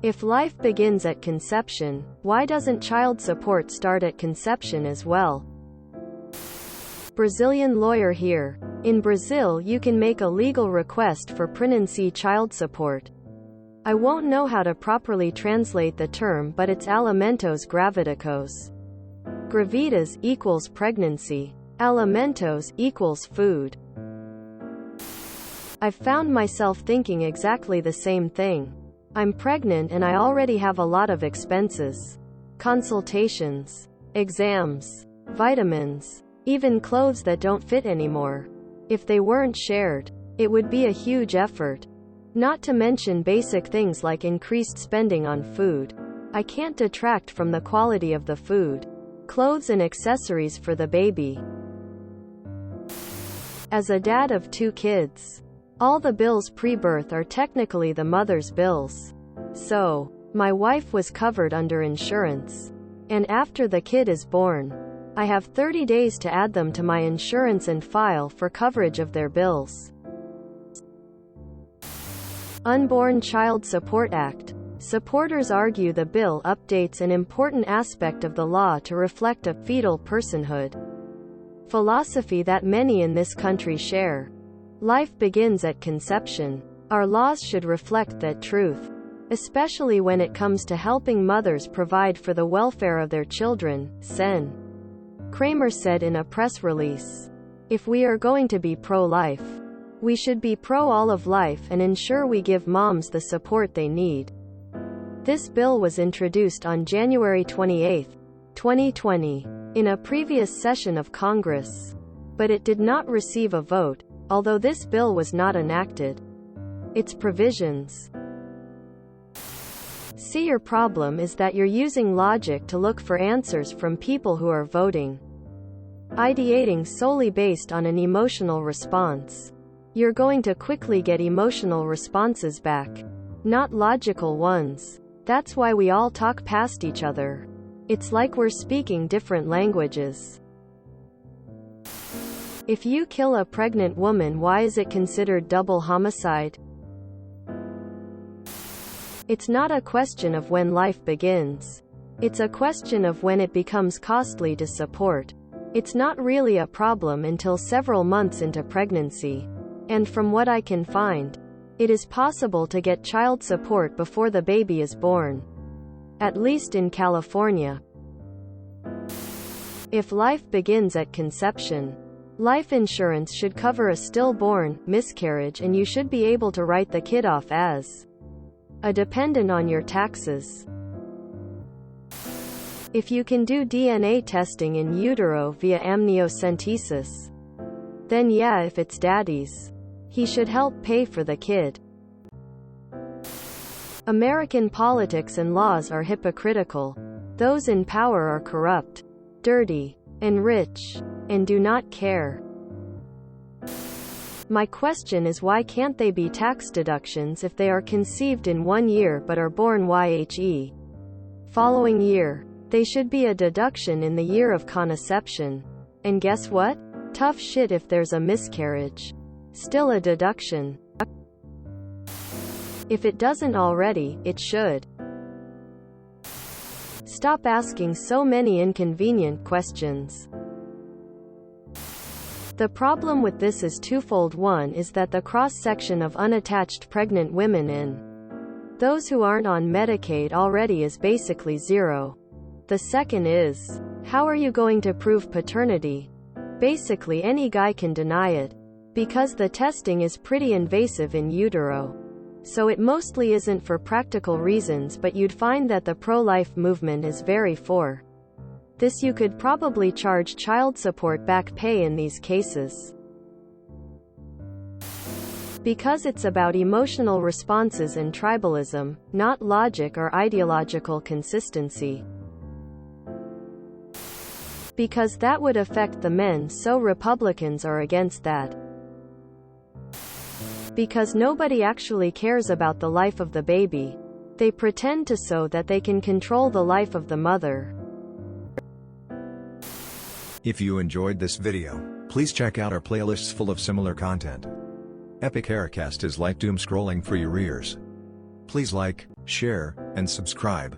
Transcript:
If life begins at conception, why doesn't child support start at conception as well? Brazilian lawyer here. In Brazil, you can make a legal request for pregnancy child support. I won't know how to properly translate the term, but it's alimentos gravidicos. Gravidas equals pregnancy. Alimentos equals food. I've found myself thinking exactly the same thing. I'm pregnant and I already have a lot of expenses. Consultations, exams, vitamins, even clothes that don't fit anymore. If they weren't shared, it would be a huge effort. Not to mention basic things like increased spending on food. I can't detract from the quality of the food, clothes and accessories for the baby. As a dad of 2 kids, all the bills pre-birth are technically the mother's bills. So, my wife was covered under insurance. And after the kid is born, I have 30 days to add them to my insurance and file for coverage of their bills. Unborn Child Support Act. Supporters argue the bill updates an important aspect of the law to reflect a fetal personhood. Philosophy that many in this country share. Life begins at conception. Our laws should reflect that truth, especially when it comes to helping mothers provide for the welfare of their children, Sen. Kramer said in a press release. If we are going to be pro-life, we should be pro all of life and ensure we give moms the support they need. This bill was introduced on January 28, 2020, in a previous session of Congress, but it did not receive a vote, although this bill was not enacted. Its provisions. See, your problem is that you're using logic to look for answers from people who are voting. Ideating solely based on an emotional response. You're going to quickly get emotional responses back, not logical ones. That's why we all talk past each other. It's like we're speaking different languages. If you kill a pregnant woman, why is it considered double homicide? It's not a question of when life begins. It's a question of when it becomes costly to support. It's not really a problem until several months into pregnancy. And from what I can find, it is possible to get child support before the baby is born. At least in California. If life begins at conception, life insurance should cover a stillborn, miscarriage, and you should be able to write the kid off as a dependent on your taxes. If you can do DNA testing in utero via amniocentesis, then yeah, if it's daddy's, he should help pay for the kid. American politics and laws are hypocritical. Those in power are corrupt, dirty, and rich, and do not care. My question is, why can't they be tax deductions if they are conceived in 1 year but are born YHE following year? They should be a deduction in the year of conception. And guess what? Tough shit if there's a miscarriage. Still a deduction. If it doesn't already, it should. Stop asking so many inconvenient questions. The problem with this is twofold. One is that the cross-section of unattached pregnant women in those who aren't on Medicaid already is basically zero. The second is, how are you going to prove paternity? Basically any guy can deny it, because the testing is pretty invasive in utero. So it mostly isn't for practical reasons, but you'd find that the pro-life movement is very for this. You could probably charge child support back pay in these cases. Because it's about emotional responses and tribalism, not logic or ideological consistency. Because that would affect the men, so Republicans are against that. Because nobody actually cares about the life of the baby. They pretend to so that they can control the life of the mother. If you enjoyed this video, please check out our playlists full of similar content. Epic Haircast is like doom scrolling for your ears. Please like, share, and subscribe.